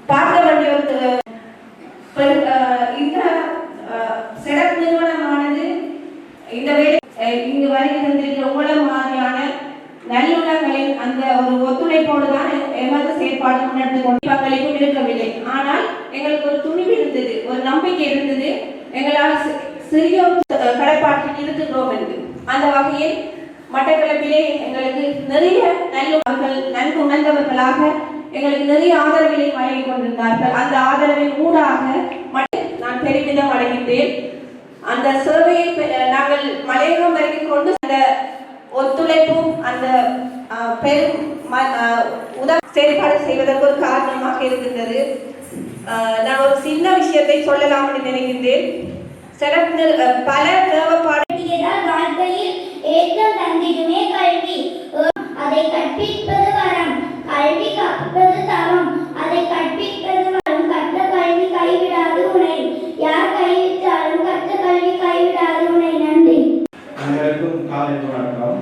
பார்க்க வேண்டிய இந்த செடப் நிறுவனமானது இந்த வேலை இங்கு வருகின்ற உங்கள மாதிரியான நல்லுணங்களின் அந்த ஒரு ஒத்துழைப்போடு தான் எமது செயற்பாடு முன்னெடுத்து கொண்டு பங்களிப்பும் இருக்கவில்லை. ஆனால் எங்களுக்கு ஒரு துணிவு இருந்தது, ஒரு நம்பிக்கை இருந்தது, எங்களால் சிறிய கடைப்பாட்டில் இருக்கின்றோம் என்று. அந்த வகையில் மட்டக்களப்பிலே எங்களுக்கு நிறைய நல்லுணர்கள் நன்கு உணர்ந்தவர்களாக எங்களுக்கு நிறைய ஆதரவுகளை வழங்கிக் கொண்டிருந்தார்கள். அந்த ஆதரவின் ஊடாக நான் பெருமிதம் அடைகின்றேன். அந்த சேவையை நாங்கள் மலையகம் வரைக்கும் கொண்டு அந்த ஒத்துழைப்பும் அந்த பெரும் உதவி செயல்பாடு செய்வதற்கு ஒரு காரணமாக இருக்கின்றது. நான் ஒரு சின்ன விஷயத்தை சொல்லலாம் என்று நினைக்கின்றேன். பல தேவைப்பாடு வாழ்க்கையில் ஏற்றம் தந்திடுமே கல்வி. அதை கற்பிப்பது வரம், கல்வி கற்பது தவம். அதை கற்பிப்பது வரம், கற்ற கல்வி கைவிடாது உனை. யார் கைவிட்டாலும் கற்ற கல்வி கைவிடாது உனை. நன்றி. அனைவருக்கும் காலை வணக்கம்.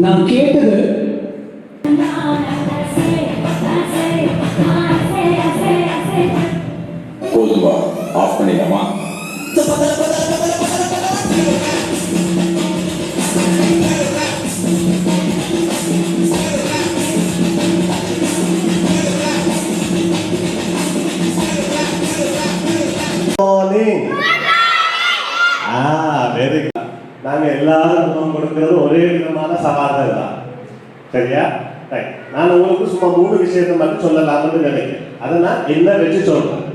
நான் கேட்டது போதுவா? ஆஃப் பண்ணிடலாமா? நாங்கள் எல்லாரும் முகம் கொடுக்கிறது ஒரே விதமான சவால்கள் தான். சரியா? நான் உங்களுக்கு சும்மா 3 விஷயத்தை மட்டும் சொல்லலாம்னு நினைக்கிறேன். அதை நான் என்ன வச்சு சொல்றேன்.